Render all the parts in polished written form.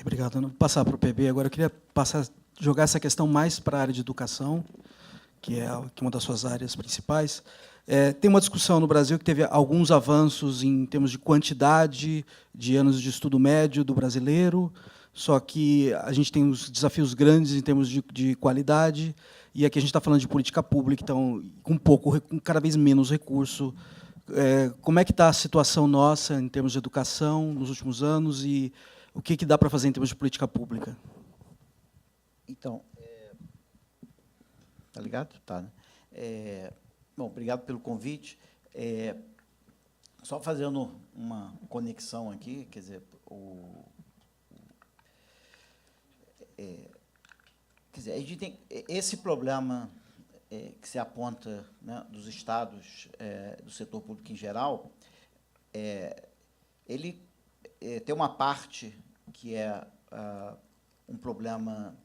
Obrigado. Vou passar para o PB. Agora eu queria jogar essa questão mais para a área de educação, que é uma das suas áreas principais. Tem uma discussão no Brasil que teve alguns avanços em termos de quantidade de anos de estudo médio do brasileiro, só que a gente tem os desafios grandes em termos de qualidade, e aqui a gente está falando de política pública, então, com cada vez menos recurso. Como é que está a situação nossa em termos de educação nos últimos anos e o que dá para fazer em termos de política pública? Então, tá ligado? Tá, né? Bom, obrigado pelo convite. Só fazendo uma conexão aqui, quer dizer, a gente tem esse problema que se aponta, né, dos estados, do setor público em geral, ele tem uma parte que é um problema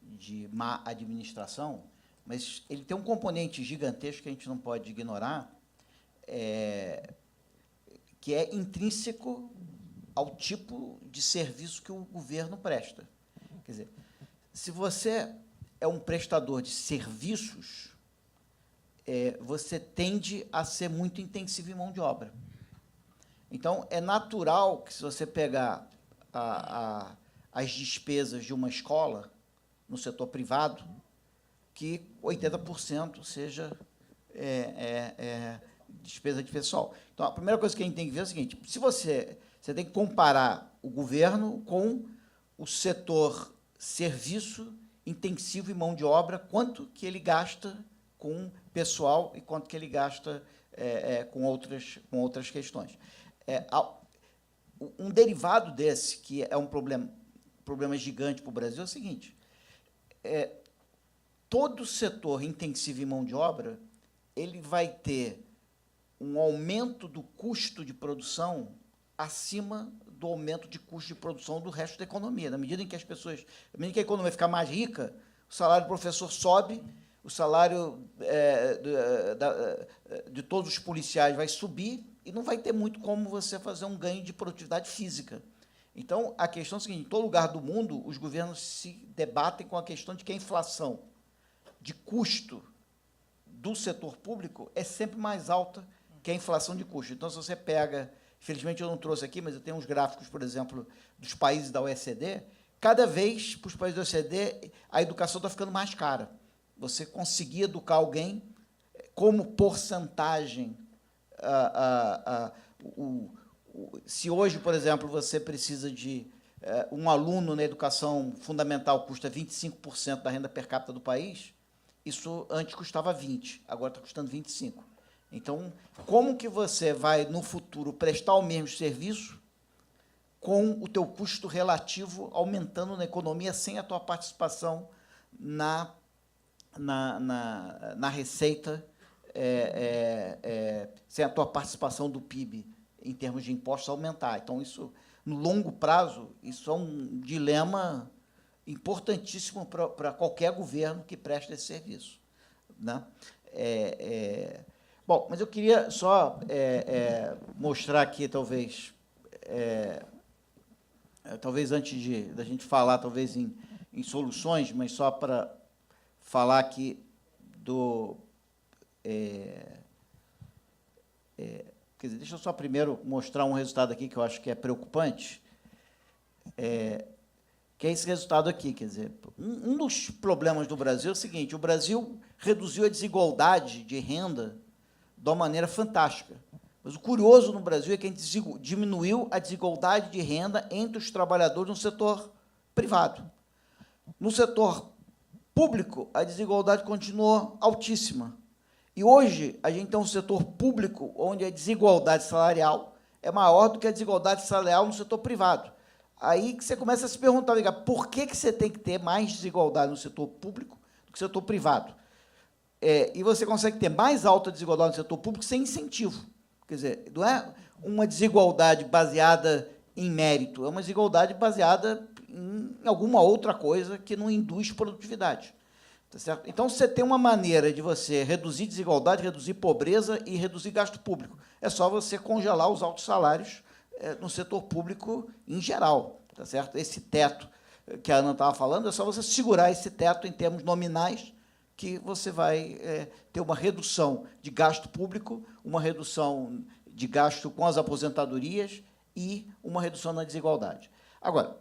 de má administração, mas ele tem um componente gigantesco que a gente não pode ignorar, que é intrínseco ao tipo de serviço que o governo presta. Quer dizer, se você é um prestador de serviços, você tende a ser muito intensivo em mão de obra. Então, é natural que, se você pegar as despesas de uma escola no setor privado, que 80% seja despesa de pessoal. Então, a primeira coisa que a gente tem que ver é o seguinte: se você tem que comparar o governo com o setor serviço intensivo em mão de obra, quanto que ele gasta com pessoal e quanto que ele gasta com outras questões. Um derivado desse, que é um problema gigante para o Brasil, é o seguinte: todo setor intensivo em mão de obra ele vai ter um aumento do custo de produção acima do aumento de custo de produção do resto da economia. Na medida em que a economia ficar mais rica, o salário do professor sobe, o salário de todos os policiais vai subir, e não vai ter muito como você fazer um ganho de produtividade física. Então, a questão é a seguinte: em todo lugar do mundo, os governos se debatem com a questão de que a inflação de custo do setor público é sempre mais alta que a inflação de custo. Então, se você pega, infelizmente eu não trouxe aqui, mas eu tenho uns gráficos, por exemplo, dos países da OECD, cada vez, para os países da OECD, a educação está ficando mais cara. Você conseguir educar alguém, como porcentagem, se hoje, por exemplo, você precisa de um aluno na educação fundamental custa 25% da renda per capita do país, isso antes custava 20%, agora está custando 25%. Então, como que você vai, no futuro, prestar o mesmo serviço com o teu custo relativo aumentando na economia sem a tua participação na receita, sem a tua participação do PIB em termos de impostos aumentar? Então, isso, no longo prazo, isso é um dilema importantíssimo para qualquer governo que preste esse serviço, né? Bom, mas eu queria só mostrar aqui, talvez antes da gente falar, talvez, em soluções, mas só para falar aqui quer dizer, deixa eu só primeiro mostrar um resultado aqui que eu acho que é preocupante, que é esse resultado aqui. Quer dizer, um dos problemas do Brasil é o seguinte: o Brasil reduziu a desigualdade de renda de uma maneira fantástica. Mas o curioso no Brasil é que a gente diminuiu a desigualdade de renda entre os trabalhadores no setor privado. No setor público, a desigualdade continuou altíssima. E hoje, a gente tem um setor público onde a desigualdade salarial é maior do que a desigualdade salarial no setor privado. Aí que você começa a se perguntar, por que você tem que ter mais desigualdade no setor público do que no setor privado? E você consegue ter mais alta desigualdade no setor público sem incentivo. Quer dizer, não é uma desigualdade baseada em mérito, é uma desigualdade baseada em alguma outra coisa que não induz produtividade. Tá certo? Então, você tem uma maneira de você reduzir desigualdade, reduzir pobreza e reduzir gasto público. É só você congelar os altos salários no setor público em geral. tá certo? Esse teto que a Ana estava falando, é só você segurar esse teto em termos nominais, que você vai ter uma redução de gasto público, uma redução de gasto com as aposentadorias e uma redução na desigualdade. Agora,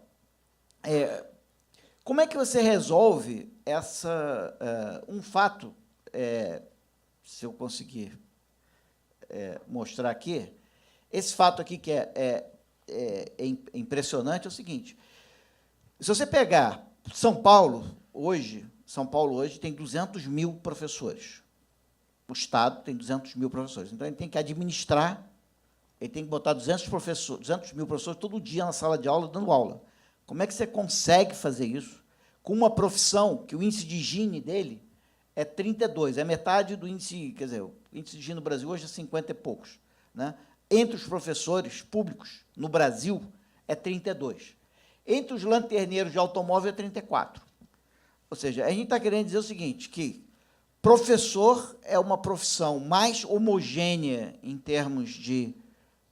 como é que você resolve um fato, se eu conseguir mostrar aqui, esse fato aqui que é impressionante é o seguinte: se você pegar São Paulo hoje tem 200 mil professores. O Estado tem 200 mil professores. Então, ele tem que administrar, ele tem que botar 200 mil professores todo dia na sala de aula, dando aula. Como é que você consegue fazer isso com uma profissão que o índice de higiene dele é 32, é metade do índice, quer dizer, o índice de higiene no Brasil hoje é 50 e poucos, né? Entre os professores públicos no Brasil é 32. Entre os lanterneiros de automóvel é 34. Ou seja, a gente está querendo dizer o seguinte, que professor é uma profissão mais homogênea em termos de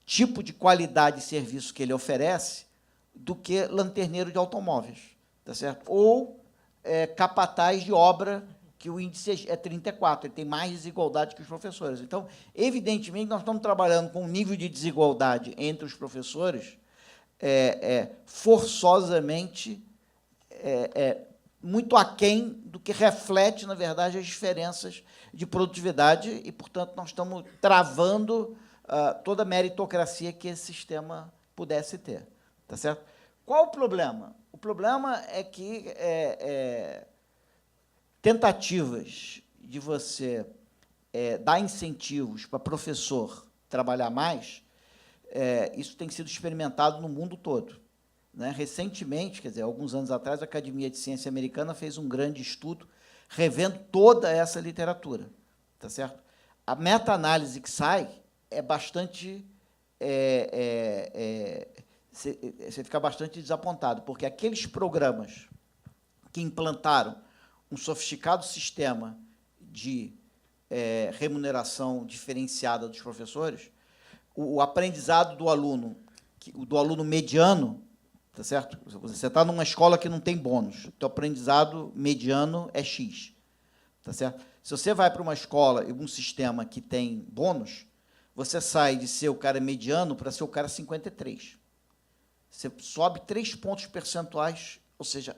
tipo de qualidade de serviço que ele oferece do que lanterneiro de automóveis, tá certo? Ou capataz de obra, que o índice é 34, ele tem mais desigualdade que os professores. Então, evidentemente, nós estamos trabalhando com um nível de desigualdade entre os professores forçosamente muito aquém do que reflete, na verdade, as diferenças de produtividade e, portanto, nós estamos travando toda a meritocracia que esse sistema pudesse ter. Tá certo? Qual o problema? O problema é que tentativas de você dar incentivos para professor trabalhar mais, isso tem sido experimentado no mundo todo. Né? Recentemente, quer dizer, alguns anos atrás, a Academia de Ciência Americana fez um grande estudo revendo toda essa literatura. Tá certo? A meta-análise que sai é bastante... você fica bastante desapontado, porque aqueles programas que implantaram um sofisticado sistema de remuneração diferenciada dos professores, o aprendizado do aluno mediano, tá certo? Você está numa escola que não tem bônus, o teu aprendizado mediano é X, tá certo? Se você vai para uma escola e um sistema que tem bônus, você sai de ser o cara mediano para ser o cara 53. Você sobe 3 pontos percentuais, ou seja,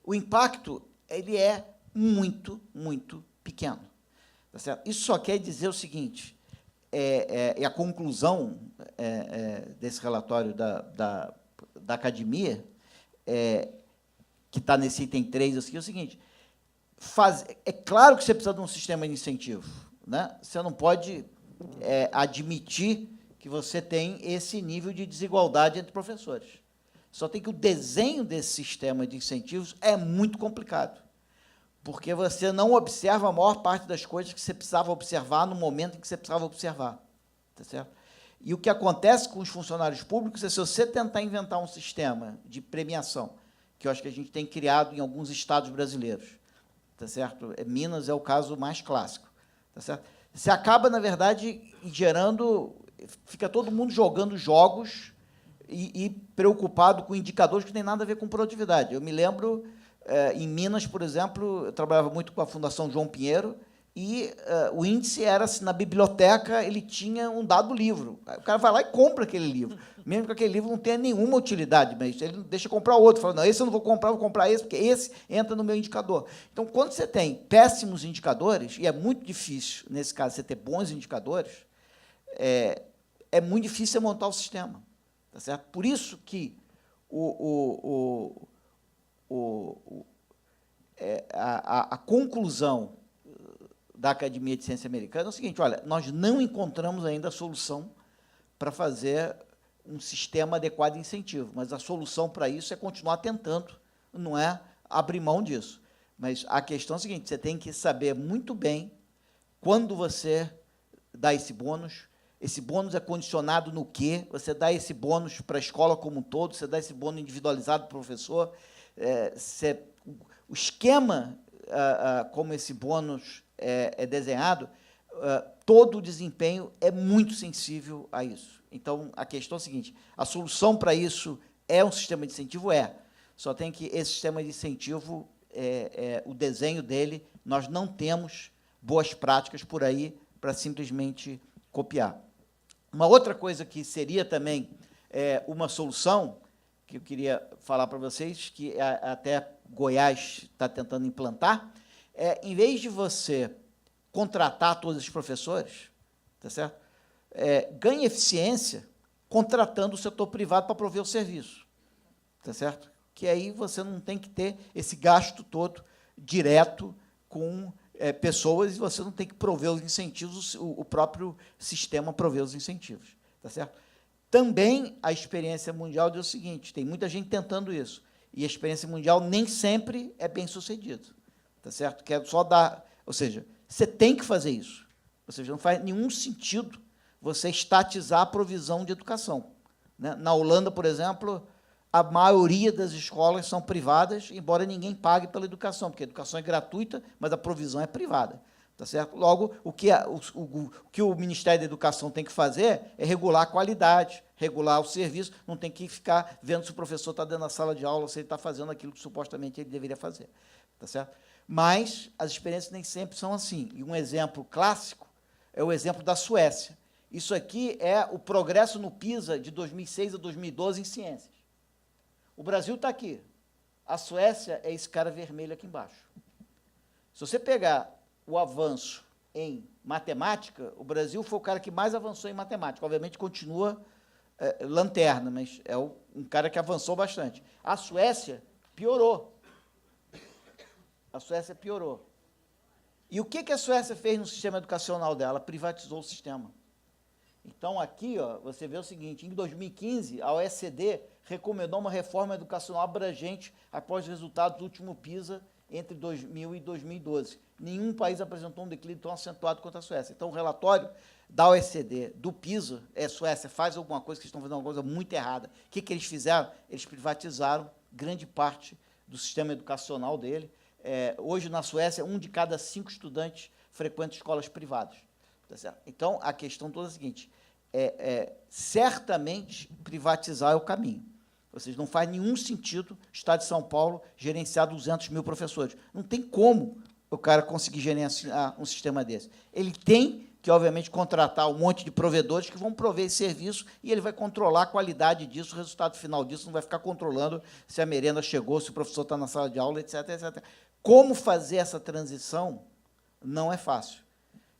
o impacto ele é muito, muito pequeno. Tá certo? Isso só quer dizer o seguinte, e a conclusão desse relatório da academia, que está nesse item 3, assim, é o seguinte, é claro que você precisa de um sistema de incentivo, né? Você não pode admitir que você tem esse nível de desigualdade entre professores. Só tem que o desenho desse sistema de incentivos é muito complicado, porque você não observa a maior parte das coisas que você precisava observar no momento em que você precisava observar. Tá certo? E o que acontece com os funcionários públicos é, se você tentar inventar um sistema de premiação, que eu acho que a gente tem criado em alguns estados brasileiros, tá certo? Minas é o caso mais clássico. Tá certo? Você acaba, na verdade, gerando... Fica todo mundo jogando jogos e preocupado com indicadores que não tem nada a ver com produtividade. Eu me lembro, em Minas, por exemplo, eu trabalhava muito com a Fundação João Pinheiro, e o índice era, assim, na biblioteca, ele tinha um dado livro. O cara vai lá e compra aquele livro, mesmo que aquele livro não tenha nenhuma utilidade, mas ele deixa comprar outro. Fala, não, esse eu não vou comprar esse, porque esse entra no meu indicador. Então, quando você tem péssimos indicadores, e é muito difícil, nesse caso, você ter bons indicadores, é muito difícil você montar o sistema. Tá certo? Por isso que a conclusão da Academia de Ciência Americana é o seguinte: olha, nós não encontramos ainda a solução para fazer um sistema adequado de incentivo, mas a solução para isso é continuar tentando, não é abrir mão disso. Mas a questão é a seguinte: você tem que saber muito bem quando você dá esse bônus é condicionado no quê? Você dá esse bônus para a escola como um todo, você dá esse bônus individualizado para o professor, o esquema como esse bônus é desenhado, todo o desempenho é muito sensível a isso. Então, a questão é a seguinte: a solução para isso É um sistema de incentivo? É. Só tem que esse sistema de incentivo, o desenho dele, nós não temos boas práticas por aí para simplesmente copiar. Uma outra coisa que seria também uma solução, que eu queria falar para vocês, que até Goiás está tentando implantar, em vez de você contratar todos os professores, tá certo? Ganhe eficiência contratando o setor privado para prover o serviço, tá certo? Que aí você não tem que ter esse gasto todo direto com pessoas e você não tem que prover os incentivos, o próprio sistema prover os incentivos, tá certo? Também a experiência mundial diz o seguinte, tem muita gente tentando isso, e a experiência mundial nem sempre é bem-sucedida, tá certo? Que é só dar, ou seja, você tem que fazer isso, ou seja, não faz nenhum sentido você estatizar a provisão de educação, né? Na Holanda, por exemplo, a maioria das escolas são privadas, embora ninguém pague pela educação, porque a educação é gratuita, mas a provisão é privada. Tá certo? Logo, o que o Ministério da Educação tem que fazer é regular a qualidade, regular o serviço, não tem que ficar vendo se o professor está dentro da sala de aula, se ele está fazendo aquilo que supostamente ele deveria fazer. Tá certo? Mas as experiências nem sempre são assim. E um exemplo clássico é o exemplo da Suécia. Isso aqui é o progresso no PISA de 2006 a 2012 em ciências. O Brasil está aqui. A Suécia é esse cara vermelho aqui embaixo. Se você pegar o avanço em matemática, o Brasil foi o cara que mais avançou em matemática. Obviamente, continua lanterna, mas é um cara que avançou bastante. A Suécia piorou. A Suécia piorou. E o que a Suécia fez no sistema educacional dela? Privatizou o sistema. Então, aqui, ó, você vê o seguinte, em 2015, a OECD recomendou uma reforma educacional abrangente após os resultados do último PISA entre 2000 e 2012. Nenhum país apresentou um declínio tão acentuado quanto a Suécia. Então, o relatório da OECD, do PISA, Suécia faz alguma coisa, que estão fazendo alguma coisa muito errada. O que eles fizeram? Eles privatizaram grande parte do sistema educacional dele. Hoje, na Suécia, 1 de cada 5 estudantes frequenta escolas privadas. Tá certo? Então, a questão toda é a seguinte, certamente privatizar é o caminho. Ou seja, não faz nenhum sentido o Estado de São Paulo gerenciar 200 mil professores. Não tem como o cara conseguir gerenciar um sistema desse. Ele tem que, obviamente, contratar um monte de provedores que vão prover esse serviço e ele vai controlar a qualidade disso, o resultado final disso, não vai ficar controlando se a merenda chegou, se o professor está na sala de aula, etc, etc. Como fazer essa transição não é fácil.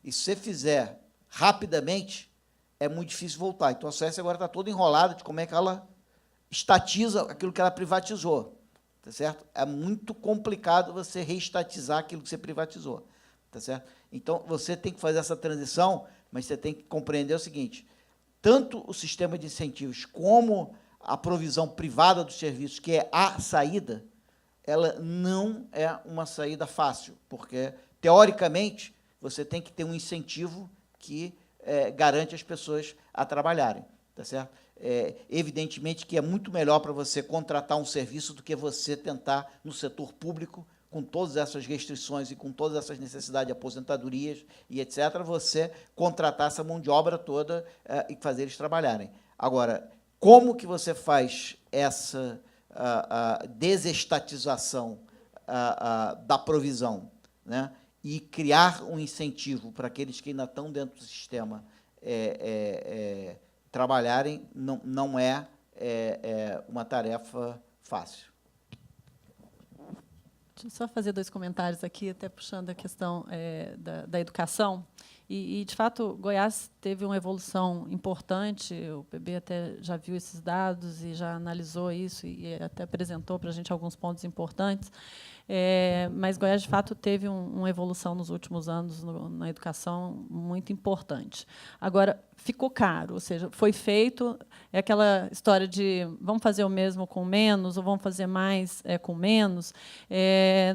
E se você fizer rapidamente, é muito difícil voltar. Então, a Suécia agora está toda enrolada de como é que ela estatiza aquilo que ela privatizou. Tá certo? É muito complicado você reestatizar aquilo que você privatizou. Tá certo? Então, você tem que fazer essa transição, mas você tem que compreender o seguinte, tanto o sistema de incentivos como a provisão privada dos serviços, que é a saída, ela não é uma saída fácil, porque, teoricamente, você tem que ter um incentivo que garante as pessoas a trabalharem. Tá certo? Evidentemente que é muito melhor para você contratar um serviço do que você tentar, no setor público, com todas essas restrições e com todas essas necessidades de aposentadorias e etc., você contratar essa mão de obra toda e fazer eles trabalharem. Agora, como que você faz essa desestatização da provisão, né, e criar um incentivo para aqueles que ainda estão dentro do sistema trabalharem, não é uma tarefa fácil. Deixa eu só fazer 2 comentários aqui, até puxando a questão da educação. E, de fato, Goiás teve uma evolução importante, o PB até já viu esses dados e já analisou isso e até apresentou para a gente alguns pontos importantes. Mas Goiás, de fato, teve uma evolução nos últimos anos na educação muito importante. Agora, ficou caro, ou seja, foi feito, aquela história de vamos fazer o mesmo com menos ou vamos fazer mais com menos.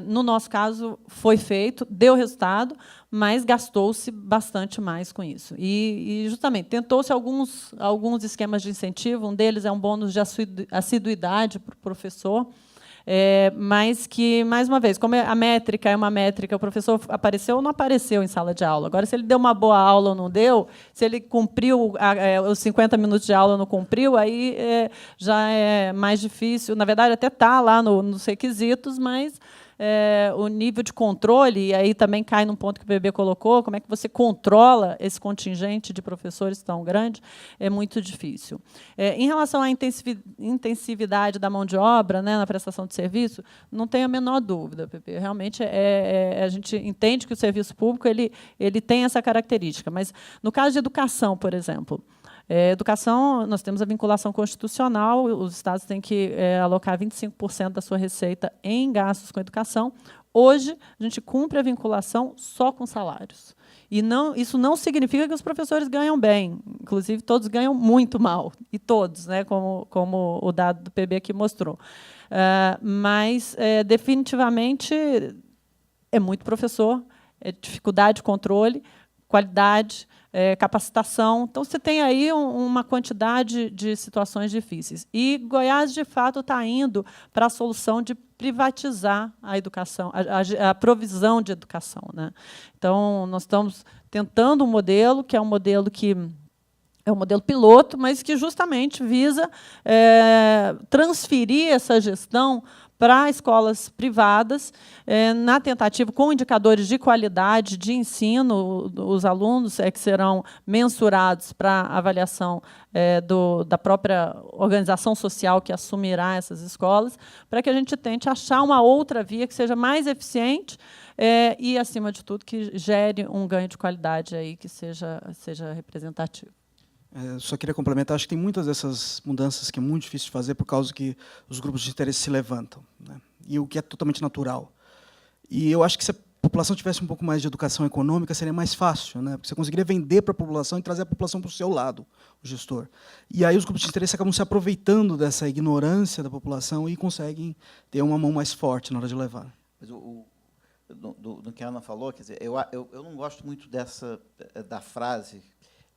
No nosso caso, foi feito, deu resultado, mas gastou-se bastante mais com isso. E justamente, tentou-se alguns esquemas de incentivo, um deles é um bônus de assiduidade para o professor, mas que, mais uma vez, como a métrica é uma métrica, o professor apareceu ou não apareceu em sala de aula. Agora, se ele deu uma boa aula ou não deu, se ele cumpriu os 50 minutos de aula ou não cumpriu, aí já é mais difícil. Na verdade, até está lá nos requisitos, mas o nível de controle, e aí também cai num ponto que o PB colocou, como é que você controla esse contingente de professores tão grande, é muito difícil. Em relação à intensividade da mão de obra, né, na prestação de serviço, não tenho a menor dúvida, PB. Realmente, a gente entende que o serviço público ele tem essa característica, mas, no caso de educação, por exemplo, educação, nós temos a vinculação constitucional, os estados têm que alocar 25% da sua receita em gastos com educação. Hoje, a gente cumpre a vinculação só com salários. E isso não significa que os professores ganham bem. Inclusive, todos ganham muito mal. E todos, né, como o dado do PB aqui mostrou. Mas, definitivamente, é muito professor, é dificuldade de controle, qualidade, capacitação. Então, você tem aí uma quantidade de situações difíceis. E Goiás, de fato, está indo para a solução de privatizar a educação, a provisão de educação, né? Então, nós estamos tentando um modelo, que é um modelo que é um modelo piloto, mas que justamente visa transferir essa gestão para escolas privadas, na tentativa, com indicadores de qualidade de ensino, os alunos que serão mensurados para a avaliação da própria organização social que assumirá essas escolas, para que a gente tente achar uma outra via que seja mais eficiente e, acima de tudo, que gere um ganho de qualidade aí que seja representativo. Só queria complementar, acho que tem muitas dessas mudanças que é muito difícil de fazer por causa que os grupos de interesse se levantam, né? E o que é totalmente natural. E eu acho que se a população tivesse um pouco mais de educação econômica, seria mais fácil, né? Porque você conseguiria vender para a população e trazer a população para o seu lado, o gestor. E aí os grupos de interesse acabam se aproveitando dessa ignorância da população e conseguem ter uma mão mais forte na hora de levar. Mas do que a Ana falou, quer dizer, eu não gosto muito da frase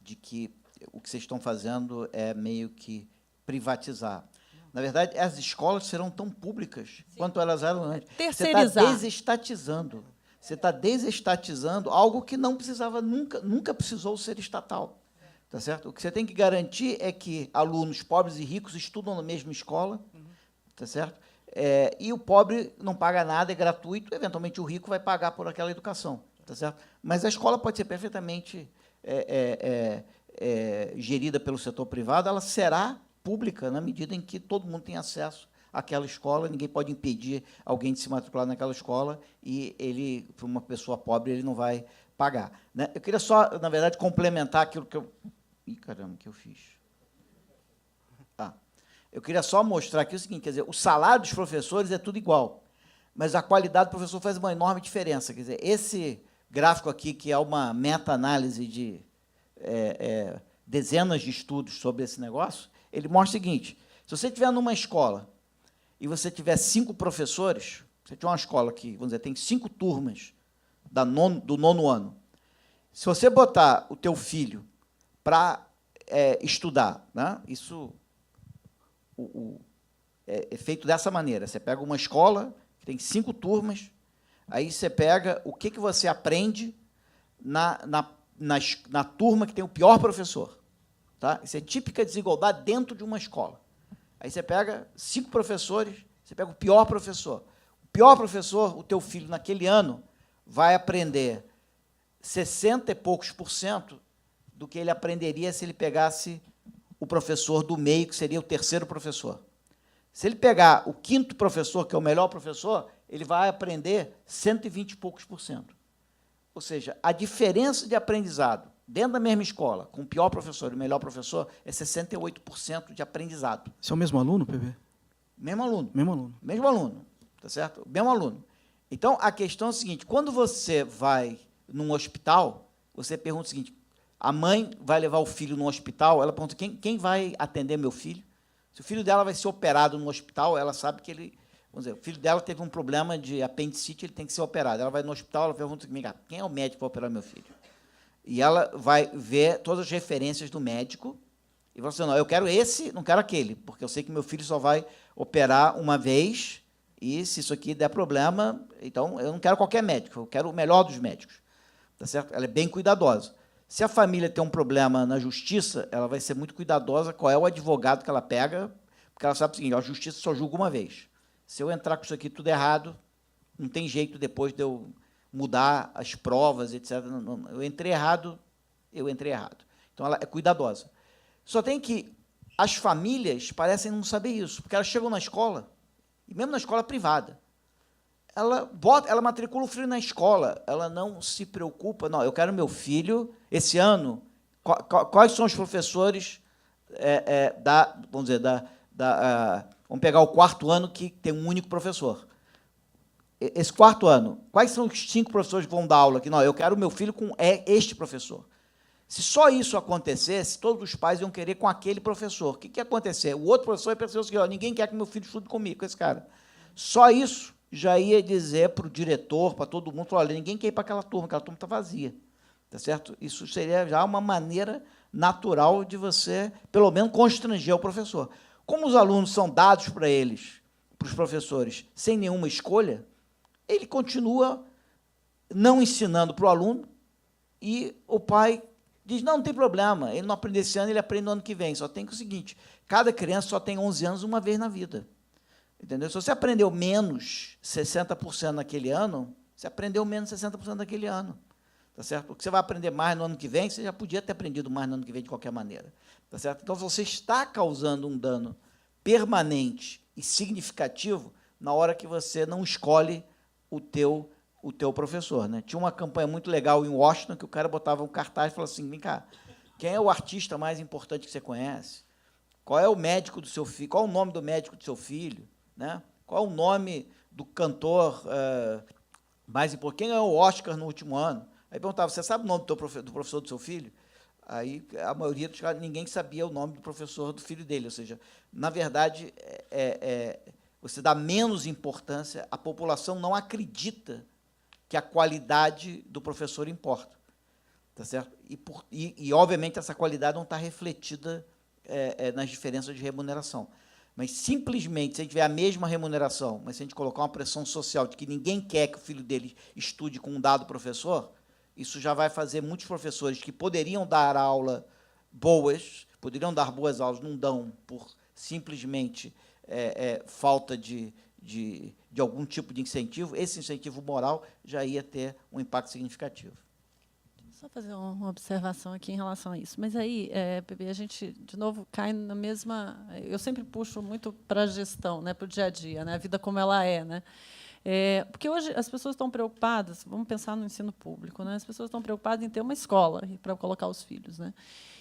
de que o que vocês estão fazendo é meio que privatizar. Na verdade, as escolas serão tão públicas quanto elas eram antes. Terceirizar. Você está desestatizando. Você está desestatizando algo que não precisava nunca precisou ser estatal. Tá certo? O que você tem que garantir é que alunos pobres e ricos estudam na mesma escola, tá certo? E o pobre não paga nada, é gratuito. Eventualmente, o rico vai pagar por aquela educação, tá certo? Mas a escola pode ser perfeitamente gerida pelo setor privado, ela será pública na medida em que todo mundo tem acesso àquela escola, ninguém pode impedir alguém de se matricular naquela escola e ele, para uma pessoa pobre, ele não vai pagar, né? Eu queria só, na verdade, complementar aquilo que eu... Ih, caramba, o que eu fiz? Eu queria só mostrar aqui o seguinte, quer dizer, o salário dos professores é tudo igual, mas a qualidade do professor faz uma enorme diferença. Quer dizer, esse gráfico aqui, que é uma meta-análise de dezenas de estudos sobre esse negócio, ele mostra o seguinte: se você estiver numa escola e você tiver 5 professores, você tiver uma escola que, vamos dizer, tem 5 turmas do 9º ano, se você botar o teu filho para estudar, né, isso é feito dessa maneira. Você pega uma escola que tem 5 turmas, aí você pega o que você aprende na turma que tem o pior professor. Tá? Isso é típica desigualdade dentro de uma escola. Aí você pega 5 professores, você pega o pior professor. O pior professor, o teu filho, naquele ano, vai aprender 60 e poucos % do que ele aprenderia se ele pegasse o professor do meio, que seria o 3º professor. Se ele pegar o 5º professor, que é o melhor professor, ele vai aprender 120 e poucos %. Ou seja, a diferença de aprendizado dentro da mesma escola, com o pior professor e o melhor professor, é 68% de aprendizado. Você é o mesmo aluno, PB? Mesmo aluno. Mesmo aluno. Mesmo aluno, tá certo? Mesmo aluno. Então, a questão é a seguinte: quando você vai num hospital, você pergunta o seguinte: a mãe vai levar o filho no hospital, ela pergunta, quem vai atender meu filho? Se o filho dela vai ser operado no hospital, ela sabe que ele... Vamos dizer, o filho dela teve um problema de apendicite, ele tem que ser operado. Ela vai no hospital, ela pergunta, quem é o médico que vai operar meu filho? E ela vai ver todas as referências do médico e vai dizer, não, eu quero esse, não quero aquele, porque eu sei que meu filho só vai operar uma vez E se isso aqui der problema, então eu não quero qualquer médico, eu quero o melhor dos médicos. Tá certo? Ela é bem cuidadosa. Se a família tem um problema na justiça, ela vai ser muito cuidadosa qual é o advogado que ela pega, porque ela sabe o seguinte, a justiça só julga uma vez. Se eu entrar com isso aqui tudo errado, não tem jeito depois de eu mudar as provas, etc. Não, eu entrei errado, eu entrei errado. Então, ela é cuidadosa. Só tem que as famílias parecem não saber isso, porque elas chegam na escola, e mesmo na escola privada, ela matricula o filho na escola, ela não se preocupa, não, eu quero meu filho, esse ano, quais são os professores vamos dizer, vamos pegar o 4º ano que tem um único professor. Esse 4º ano, quais são os 5 professores que vão dar aula aqui? Não, eu quero meu filho com este professor. Se só isso acontecesse, todos os pais iam querer com aquele professor. O que ia acontecer? O outro professor ia pensar assim, ninguém quer que meu filho estude comigo, com esse cara. Só isso já ia dizer para o diretor, para todo mundo, olha, ninguém quer ir para aquela turma está vazia. Tá certo? Isso seria já uma maneira natural de você, pelo menos, constranger o professor. Como os alunos são dados para eles, para os professores, sem nenhuma escolha, ele continua não ensinando para o aluno e o pai diz, não tem problema, ele não aprende esse ano, ele aprende no ano que vem. Só tem que o seguinte, cada criança só tem 11 anos uma vez na vida. Entendeu? Se você aprendeu menos 60% naquele ano, você aprendeu menos 60% naquele ano. Tá certo? O que você vai aprender mais no ano que vem, você já podia ter aprendido mais no ano que vem de qualquer maneira. Tá certo? Então, você está causando um dano permanente e significativo na hora que você não escolhe o teu professor. Né? Tinha uma campanha muito legal em Washington que o cara botava um cartaz e falava assim, vem cá, quem é o artista mais importante que você conhece? Qual é o médico do seu filho? Qual é o nome do médico do seu filho? Né? Qual é o nome do cantor mais importante? Quem ganhou o Oscar no último ano? Aí perguntava, você sabe o nome do professor do seu filho? Aí a maioria dos caras, ninguém sabia o nome do professor do filho dele. Ou seja, na verdade, você dá menos importância, a população não acredita que a qualidade do professor importa. Tá certo? E obviamente, essa qualidade não está refletida nas diferenças de remuneração. Mas, simplesmente, se a gente tiver a mesma remuneração, mas se a gente colocar uma pressão social de que ninguém quer que o filho dele estude com um dado professor, isso já vai fazer muitos professores que poderiam dar aula boas, poderiam dar boas aulas, não dão por simplesmente falta de algum tipo de incentivo, esse incentivo moral já ia ter um impacto significativo. Só fazer uma observação aqui em relação a isso. Mas aí, PB, a gente, de novo, cai na mesma... Eu sempre puxo muito para a gestão, né, para o dia a dia, né, a vida como ela é. Né? Porque hoje as pessoas estão preocupadas, vamos pensar no ensino público, né, as pessoas estão preocupadas em ter uma escola para colocar os filhos. Né?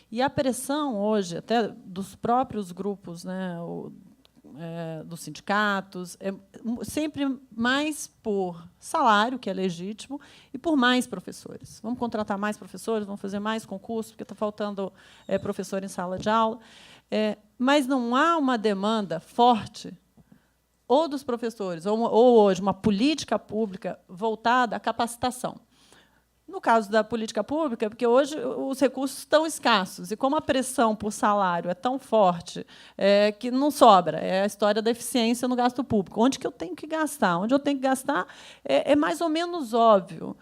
E a pressão hoje, até dos próprios grupos, né, dos sindicatos, sempre mais por salário, que é legítimo, e por mais professores. Vamos contratar mais professores, vamos fazer mais concursos, porque está faltando professor em sala de aula. Mas não há uma demanda forte, ou dos professores, ou hoje uma política pública voltada à capacitação. No caso da política pública, porque hoje os recursos estão escassos, e como a pressão por salário é tão forte que não sobra, é a história da eficiência no gasto público. Onde que eu tenho que gastar? Onde eu tenho que gastar é mais ou menos óbvio,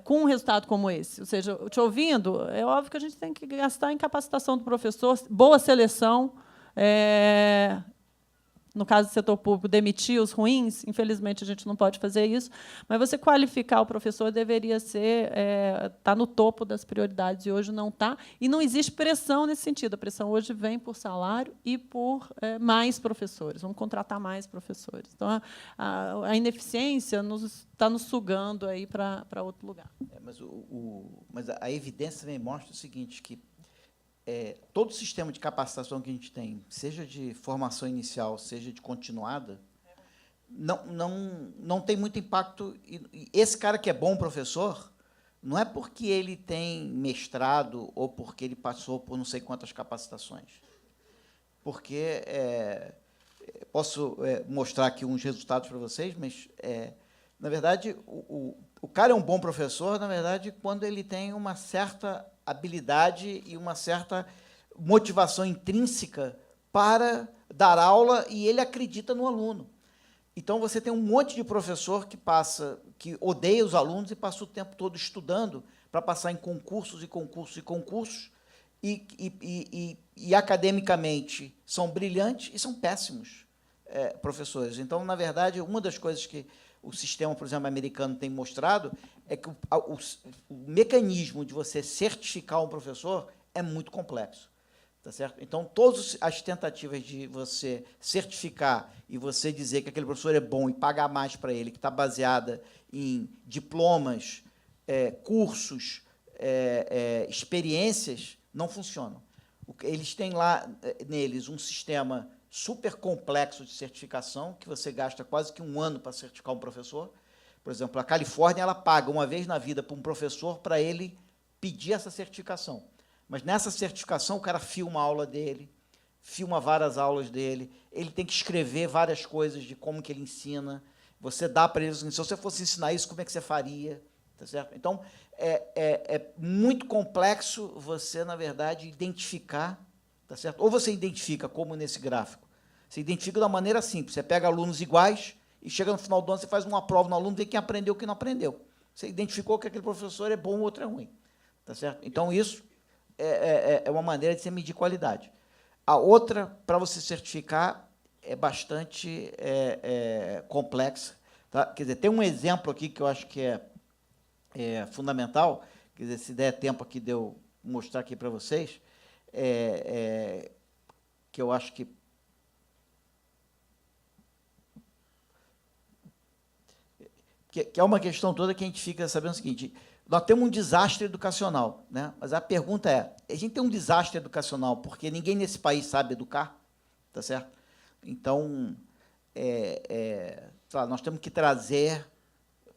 com um resultado como esse. Ou seja, te ouvindo, é óbvio que a gente tem que gastar em capacitação do professor, boa seleção, no caso do setor público, demitir os ruins, infelizmente, a gente não pode fazer isso, mas você qualificar o professor deveria ser tá no topo das prioridades, e hoje não está, e não existe pressão nesse sentido. A pressão hoje vem por salário e por mais professores. Vamos contratar mais professores. Então, a ineficiência está nos sugando aí para outro lugar. Mas a evidência também mostra o seguinte, que todo o sistema de capacitação que a gente tem, seja de formação inicial, seja de continuada, não tem muito impacto. E esse cara que é bom professor, não é porque ele tem mestrado ou porque ele passou por não sei quantas capacitações. Porque posso mostrar aqui uns resultados para vocês, mas, na verdade, o cara é um bom professor, na verdade, quando ele tem uma certa habilidade e uma certa motivação intrínseca para dar aula, e ele acredita no aluno. Então, você tem um monte de professor que odeia os alunos e passa o tempo todo estudando para passar em concursos e concursos e concursos, e academicamente são brilhantes e são péssimos professores. Então, na verdade, uma das coisas que o sistema, por exemplo, americano tem mostrado é que o mecanismo de você certificar um professor é muito complexo. Tá certo? Então, todas as tentativas de você certificar e você dizer que aquele professor é bom e pagar mais para ele, que está baseada em diplomas, cursos, experiências, não funcionam. Eles têm lá neles um sistema super complexo de certificação, que você gasta quase que 1 ano para certificar um professor. Por exemplo, a Califórnia ela paga uma vez na vida para um professor para ele pedir essa certificação. Mas nessa certificação o cara filma a aula dele, filma várias aulas dele, ele tem que escrever várias coisas de como que ele ensina, você dá para ele, se você fosse ensinar isso, como é que você faria? Tá certo? Então, é muito complexo você, na verdade, identificar, tá certo? Ou você identifica, como nesse gráfico, você identifica de uma maneira simples, você pega alunos iguais e chega no final do ano, você faz uma prova no aluno, vê quem aprendeu e quem não aprendeu. Você identificou que aquele professor é bom ou outro é ruim. Tá certo? Então, isso é uma maneira de você medir qualidade. A outra, para você certificar, é bastante complexa. Tá? Quer dizer, tem um exemplo aqui que eu acho que é fundamental, quer dizer, se der tempo aqui de eu mostrar aqui para vocês, que eu acho que é uma questão toda que a gente fica sabendo o seguinte: nós temos um desastre educacional, né? Mas a pergunta é, a gente tem um desastre educacional porque ninguém nesse país sabe educar, tá certo? Então, nós temos que trazer,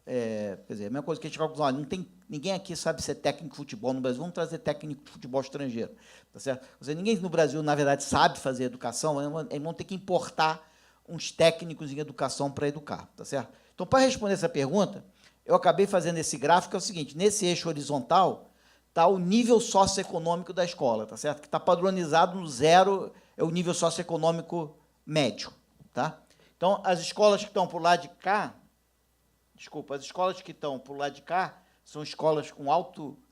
quer dizer, a mesma coisa que a gente fala, não tem, ninguém aqui sabe ser técnico de futebol no Brasil, vamos trazer técnico de futebol estrangeiro, tá certo? Quer dizer, ninguém no Brasil, na verdade, sabe fazer educação, eles vão ter que importar uns técnicos em educação para educar, tá certo? Então, para responder essa pergunta, eu acabei fazendo esse gráfico, é o seguinte, nesse eixo horizontal está o nível socioeconômico da escola, tá certo? Que está padronizado no 0, é o nível socioeconômico médio, tá? Então, as escolas que estão por lá de cá, as escolas que estão por lá de cá são escolas com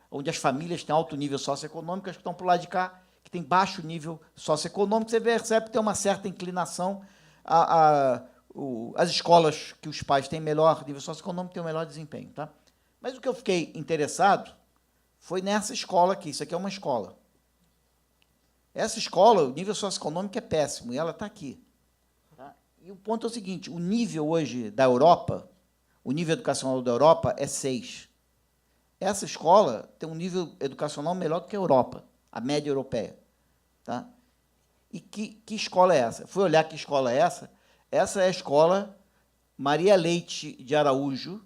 onde as famílias têm alto nível socioeconômico, as que estão por lá de cá, que têm baixo nível socioeconômico, você percebe que tem uma certa inclinação as escolas que os pais têm melhor nível socioeconômico têm o melhor desempenho. Tá? Mas o que eu fiquei interessado foi nessa escola aqui. Isso aqui é uma escola. Essa escola, o nível socioeconômico é péssimo, e ela está aqui. Tá? E o ponto é o seguinte, o nível hoje da Europa, o nível educacional da Europa é 6. Essa escola tem um nível educacional melhor do que a Europa, a média europeia. Tá? E que escola é essa? Fui olhar que escola é essa. Essa é a escola Maria Leite de Araújo,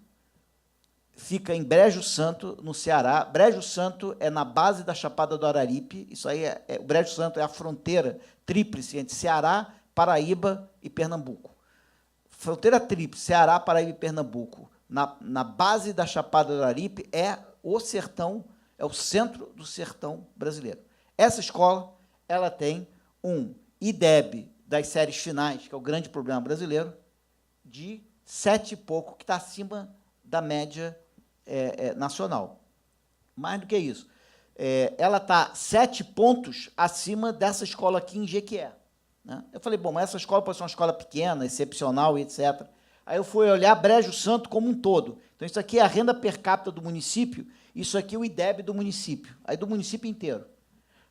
fica em Brejo Santo, no Ceará. Brejo Santo é na base da Chapada do Araripe. Isso aí o Brejo Santo é a fronteira tríplice entre Ceará, Paraíba e Pernambuco. Fronteira tríplice, Ceará, Paraíba e Pernambuco. Na base da Chapada do Araripe é o sertão, é o centro do sertão brasileiro. Essa escola ela tem um IDEB das séries finais, que é o grande problema brasileiro, de 7 e pouco, que está acima da média nacional. Mais do que isso, ela está 7 pontos acima dessa escola aqui em Jequié. Né? Eu falei, bom, mas essa escola pode ser uma escola pequena, excepcional, etc. Aí eu fui olhar Brejo Santo como um todo. Então, isso aqui é a renda per capita do município, isso aqui é o IDEB do município, aí do município inteiro.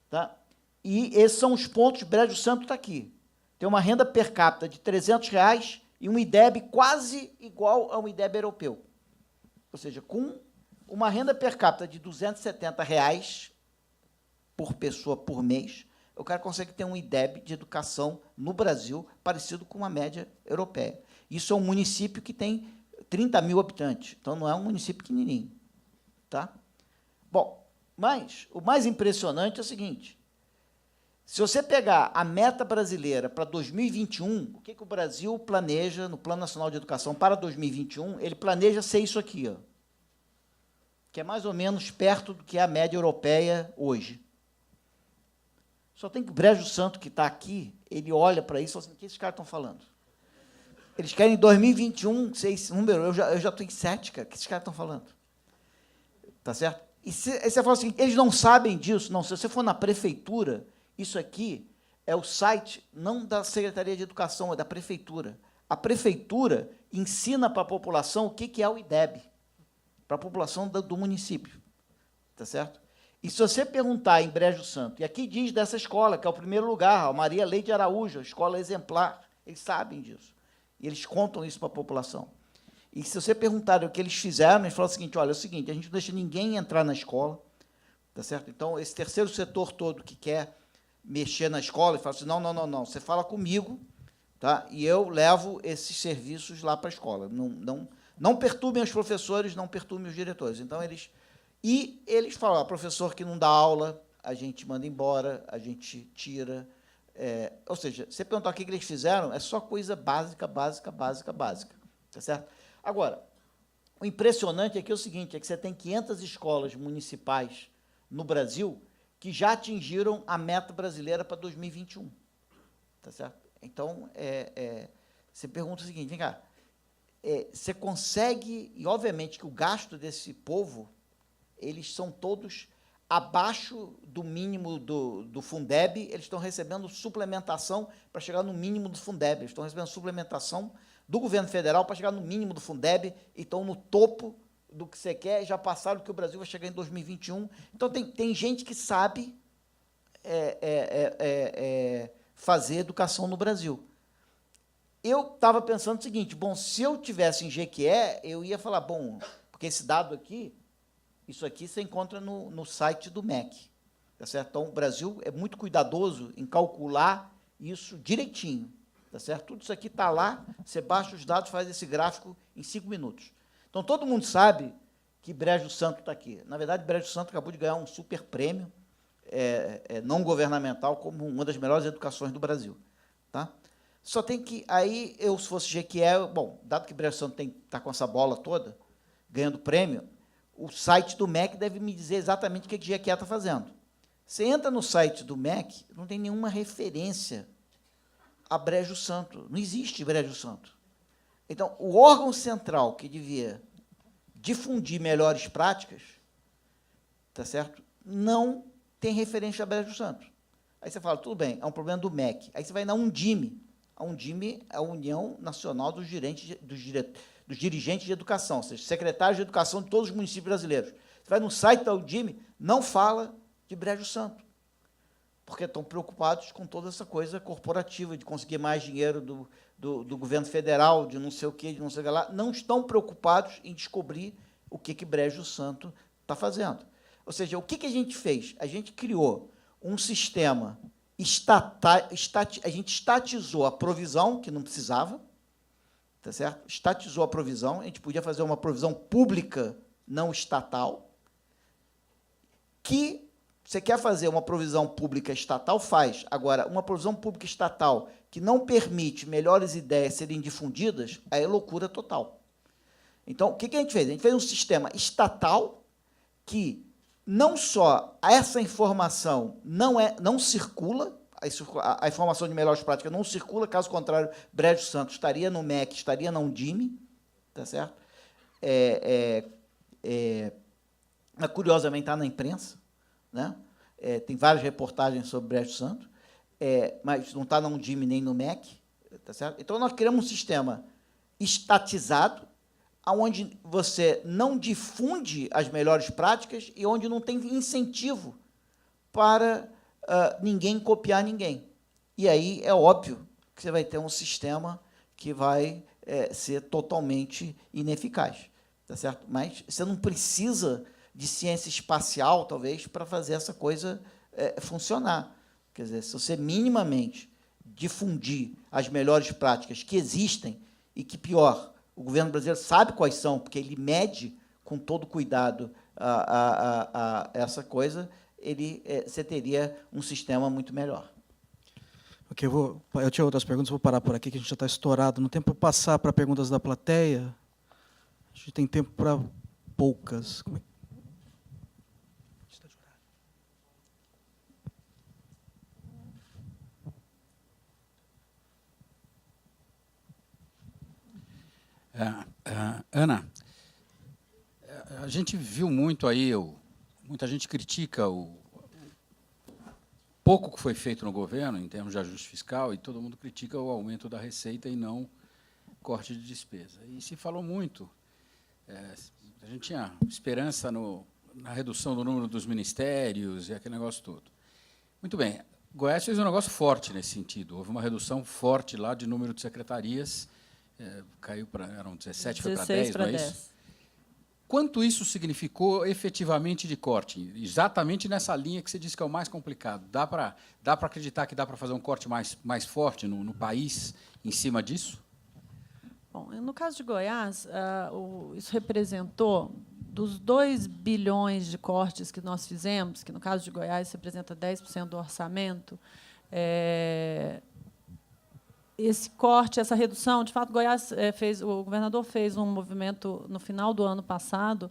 Tá? E esses são os pontos, Brejo Santo está aqui. Tem uma renda per capita de R$300 e um IDEB quase igual a um IDEB europeu. Ou seja, com uma renda per capita de R$270 por pessoa por mês, o cara consegue ter um IDEB de educação no Brasil parecido com uma média europeia. Isso é um município que tem 30 mil habitantes, então não é um município pequenininho. Tá? Bom, mas o mais impressionante é o seguinte, se você pegar a meta brasileira para 2021, o que o Brasil planeja no Plano Nacional de Educação para 2021, ele planeja ser isso aqui, ó, que é mais ou menos perto do que é a média europeia hoje. Só tem que o Brejo Santo, que está aqui, ele olha para isso e fala assim, o que esses caras estão falando? Eles querem em 2021, seis número, eu já estou em 7, cara. O que esses caras estão falando? Tá certo? E aí você fala assim, eles não sabem disso. Não, se você for na prefeitura, isso aqui é o site, não da Secretaria de Educação, é da prefeitura. A prefeitura ensina para a população o que é o IDEB, para a população do município. Tá certo? E se você perguntar em Brejo Santo, e aqui diz dessa escola, que é o primeiro lugar, a Maria Leite Araújo, a escola exemplar, eles sabem disso. E eles contam isso para a população. E se você perguntar o que eles fizeram, eles falam o seguinte, olha, é o seguinte, a gente não deixa ninguém entrar na escola, tá certo? Então, esse terceiro setor todo que quer mexer na escola, ele fala assim, não, você fala comigo, tá? E eu levo esses serviços lá para a escola. Não perturbem os professores, não perturbem os diretores. Então, eles falam, professor que não dá aula, a gente manda embora, a gente tira. Ou seja, você perguntar o que eles fizeram, é só coisa básica. Tá certo? Agora, o impressionante aqui é o seguinte, é que você tem 500 escolas municipais no Brasil que já atingiram a meta brasileira para 2021. Tá certo? Então, você pergunta o seguinte, vem cá, você consegue, e obviamente que o gasto desse povo, eles são todos abaixo do mínimo do Fundeb, eles estão recebendo suplementação para chegar no mínimo do Fundeb, eles estão recebendo suplementação do governo federal para chegar no mínimo do Fundeb, e estão no topo do que você quer, já passaram que o Brasil vai chegar em 2021. Então, tem gente que sabe fazer educação no Brasil. Eu estava pensando o seguinte, bom, se eu tivesse em Jequié, eu ia falar, bom, porque esse dado aqui, isso aqui você encontra no site do MEC, tá certo? Então, o Brasil é muito cuidadoso em calcular isso direitinho, tá certo? Tudo isso aqui está lá, você baixa os dados, faz esse gráfico em 5 minutos. Então, todo mundo sabe que Brejo Santo está aqui. Na verdade, Brejo Santo acabou de ganhar um super prêmio não governamental como uma das melhores educações do Brasil, tá? Só tem que, aí, se fosse Jequié, bom, dado que Brejo Santo está com essa bola toda, ganhando prêmio, o site do MEC deve me dizer exatamente o que Jequié está fazendo. Você entra no site do MEC, não tem nenhuma referência a Brejo Santo. Não existe Brejo Santo. Então, o órgão central que devia difundir melhores práticas, tá certo? Não tem referência a Brejo Santo. Aí você fala, tudo bem, é um problema do MEC. Aí você vai na Undime. A Undime é a União Nacional dos Dirigentes de Educação, ou seja, secretários de educação de todos os municípios brasileiros. Você vai no site da Undime, não fala de Brejo Santo, porque estão preocupados com toda essa coisa corporativa, de conseguir mais dinheiro do governo federal, de não sei o quê, de não sei o que lá. Não estão preocupados em descobrir o que Brejo Santo está fazendo. Ou seja, o que a gente fez? A gente criou um sistema a gente estatizou a provisão, que não precisava, tá certo? Estatizou a provisão, a gente podia fazer uma provisão pública não estatal, que você quer fazer uma provisão pública estatal, faz. Agora, uma provisão pública estatal que não permite melhores ideias serem difundidas, aí é loucura total. Então, o que a gente fez? A gente fez um sistema estatal que não só essa informação não circula, a informação de melhores práticas não circula, caso contrário, Brejo Santo estaria no MEC, estaria na Undime, tá certo? Mas, curiosamente, está na imprensa, né? Tem várias reportagens sobre Brejo Santo, mas não está na Undime nem no MEC, tá certo? Então, nós criamos um sistema estatizado, onde você não difunde as melhores práticas e onde não tem incentivo para ninguém copiar ninguém. E aí é óbvio que você vai ter um sistema que vai ser totalmente ineficaz, tá certo? Mas você não precisa de ciência espacial, talvez, para fazer essa coisa funcionar. Quer dizer, se você minimamente difundir as melhores práticas que existem e que, pior, o governo brasileiro sabe quais são, porque ele mede com todo cuidado essa coisa, você teria um sistema muito melhor. Ok, eu tinha outras perguntas, vou parar por aqui, que a gente já está estourado no tempo. Vou passar para perguntas da plateia. A gente tem tempo para poucas. Como é? Ana, a gente viu muito aí, muita gente critica o pouco que foi feito no governo, em termos de ajuste fiscal, e todo mundo critica o aumento da receita e não corte de despesa. E se falou muito. A gente tinha esperança na redução do número dos ministérios e aquele negócio todo. Muito bem. Goiás fez um negócio forte nesse sentido. Houve uma redução forte lá de número de secretarias. Caiu para... Eram 17, foi para 10, não é isso? Quanto isso significou efetivamente de corte? Exatamente nessa linha que você disse que é o mais complicado. Dá para acreditar que dá para fazer um corte mais forte no país em cima disso? Bom, no caso de Goiás, isso representou, dos 2 bilhões de cortes que nós fizemos, que, no caso de Goiás, representa 10% do orçamento, esse corte, essa redução, de fato, Goiás o governador fez um movimento no final do ano passado,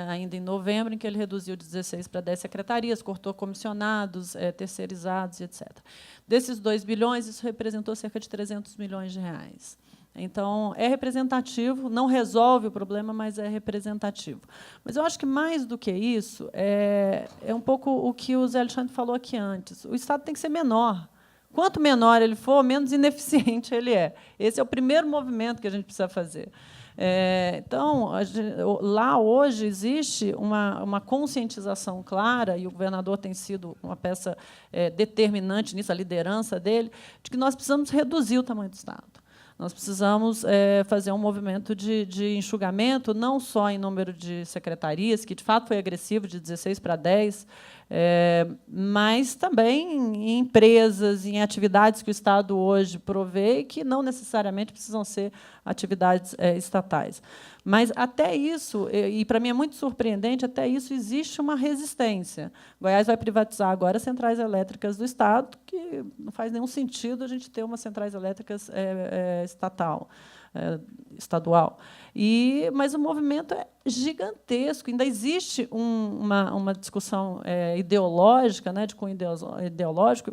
ainda em novembro, em que ele reduziu de 16 para 10 secretarias, cortou comissionados, terceirizados, etc. Desses 2 bilhões, isso representou cerca de 300 milhões de reais. Então, é representativo, não resolve o problema, mas é representativo. Mas eu acho que, mais do que isso, é um pouco o que o Zé Alexandre falou aqui antes. O Estado tem que ser menor. Quanto menor ele for, menos ineficiente ele é. Esse é o primeiro movimento que a gente precisa fazer. Então, lá hoje existe uma conscientização clara, e o governador tem sido uma peça determinante nisso, a liderança dele, de que nós precisamos reduzir o tamanho do Estado. Nós precisamos fazer um movimento de enxugamento, não só em número de secretarias, que, de fato, foi agressivo, de 16 para 10, mas também em empresas, em atividades que o Estado hoje provê e que não necessariamente precisam ser atividades estatais. Mas, até isso, e para mim é muito surpreendente, até isso existe uma resistência. Goiás vai privatizar agora as centrais elétricas do Estado, que não faz nenhum sentido a gente ter umas centrais elétricas estadual. Mas o movimento é gigantesco. Ainda existe uma discussão ideológica, de cunho ideológico,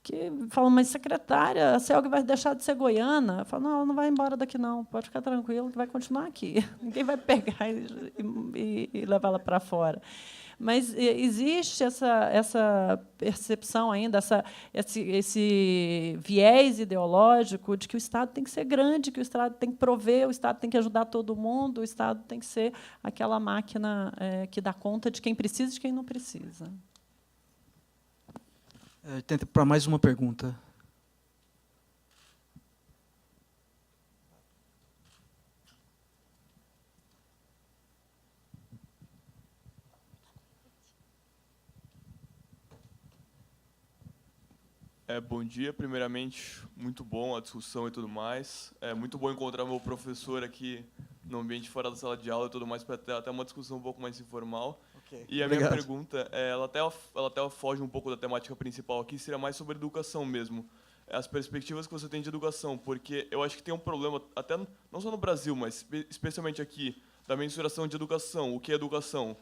que fala, mas, secretária, a CELG vai deixar de ser goiana? Eu falo, não, ela não vai embora daqui, não. Pode ficar tranquilo, que vai continuar aqui. Ninguém vai pegar e levá-la para fora. Mas existe essa percepção ainda, esse viés ideológico de que o Estado tem que ser grande, que o Estado tem que prover, o Estado tem que ajudar todo mundo, o Estado tem que ser aquela máquina que dá conta de quem precisa e de quem não precisa. Tenta para mais uma pergunta. Bom dia. Primeiramente, muito bom a discussão e tudo mais. É muito bom encontrar meu professor aqui no ambiente fora da sala de aula e tudo mais, para ter até uma discussão um pouco mais informal. Okay. E a Obrigado. minha pergunta, ela até foge um pouco da temática principal aqui, seria mais sobre educação mesmo. As perspectivas que você tem de educação, porque eu acho que tem um problema, até não só no Brasil, mas especialmente aqui, da mensuração de educação. O que é educação?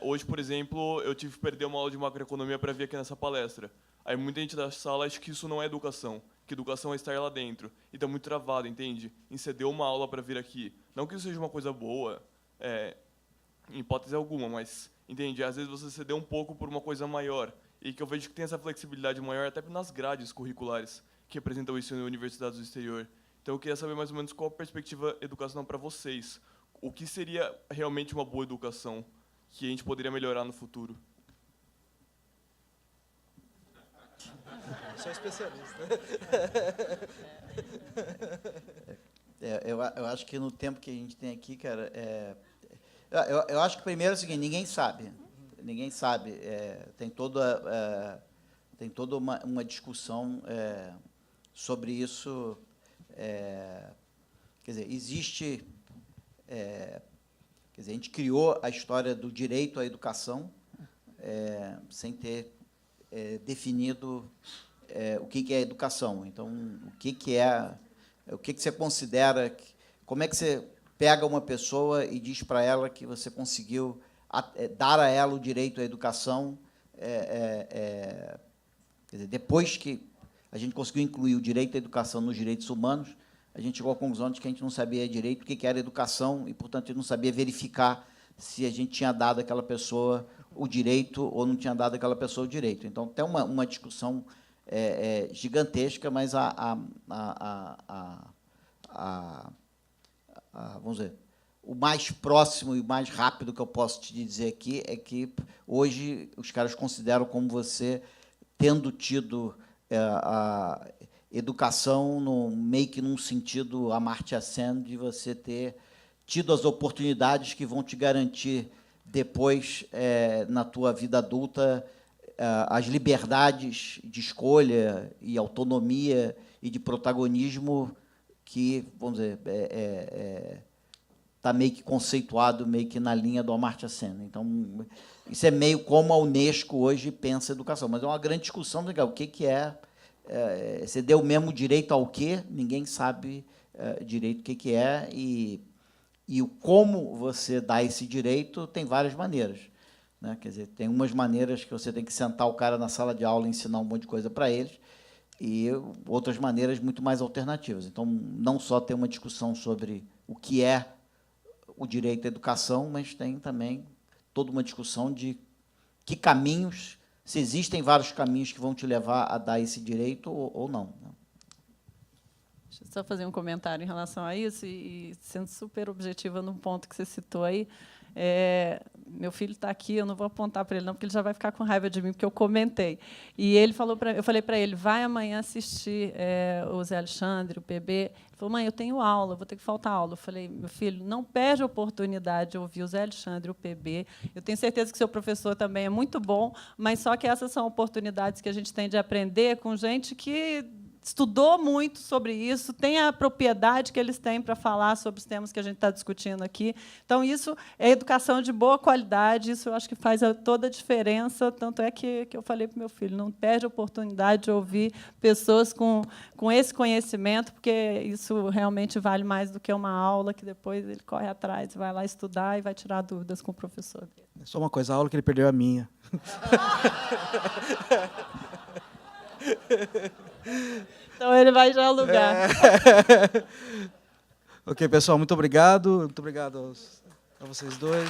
Hoje, por exemplo, eu tive que perder uma aula de macroeconomia para vir aqui nessa palestra. Aí muita gente da sala acha que isso não é educação, que educação é estar lá dentro. E está muito travado, entende? Em ceder uma aula para vir aqui. Não que isso seja uma coisa boa, em hipótese alguma, mas, entende? Às vezes você ceder um pouco por uma coisa maior. E que eu vejo que tem essa flexibilidade maior até nas grades curriculares que representam isso em universidades do exterior. Então eu queria saber mais ou menos qual a perspectiva educacional para vocês. O que seria realmente uma boa educação que a gente poderia melhorar no futuro? Sou especialista. Eu acho que no tempo que a gente tem aqui, cara, eu acho que primeiro é o seguinte, ninguém sabe. Ninguém sabe. Tem toda uma discussão sobre isso. Quer dizer, existe... quer dizer, a gente criou a história do direito à educação sem ter definido o que é educação. Então, o que você considera, como é que você pega uma pessoa e diz para ela que você conseguiu dar a ela o direito à educação, quer dizer, depois que a gente conseguiu incluir o direito à educação nos direitos humanos, a gente chegou à conclusão de que a gente não sabia direito o que era educação e, portanto, a gente não sabia verificar se a gente tinha dado àquela pessoa o direito ou não tinha dado àquela pessoa o direito. Então, tem uma discussão gigantesca, mas vamos dizer, o mais próximo e mais rápido que eu posso te dizer aqui é que hoje os caras consideram como você tendo tido a educação meio que num sentido Amartya Sen, de você ter tido as oportunidades que vão te garantir depois, na tua vida adulta, as liberdades de escolha e autonomia e de protagonismo que, vamos dizer, está meio que conceituado, meio que na linha do Amartya Sen. Então, isso é meio como a Unesco hoje pensa a educação. Mas é uma grande discussão, o que é... Você deu o mesmo direito ao quê? Ninguém sabe direito o que é, e o como você dá esse direito tem várias maneiras, né? Quer dizer, tem umas maneiras que você tem que sentar o cara na sala de aula e ensinar um monte de coisa para eles, e outras maneiras muito mais alternativas. Então, não só tem uma discussão sobre o que é o direito à educação, mas tem também toda uma discussão de que caminhos, se existem vários caminhos que vão te levar a dar esse direito ou não. Deixa eu só fazer um comentário em relação a isso, e sendo super objetiva num ponto que você citou aí. Meu filho está aqui, eu não vou apontar para ele, não, porque ele já vai ficar com raiva de mim, porque eu comentei. E ele falou eu falei para ele, vai amanhã assistir o Zé Alexandre, o PB. Ele falou, mãe, eu tenho aula, vou ter que faltar aula. Eu falei, meu filho, não perde a oportunidade de ouvir o Zé Alexandre, o PB. Eu tenho certeza que seu professor também é muito bom, mas só que essas são oportunidades que a gente tem de aprender com gente que estudou muito sobre isso, tem a propriedade que eles têm para falar sobre os temas que a gente está discutindo aqui. Então, isso é educação de boa qualidade, isso eu acho que faz toda a diferença, tanto é que eu falei para o meu filho, não perde a oportunidade de ouvir pessoas com esse conhecimento, porque isso realmente vale mais do que uma aula, que depois ele corre atrás, vai lá estudar e vai tirar dúvidas com o professor dele. Só uma coisa, a aula que ele perdeu é a minha. Então, ele vai já alugar. Ok, pessoal, muito obrigado. Muito obrigado a vocês dois.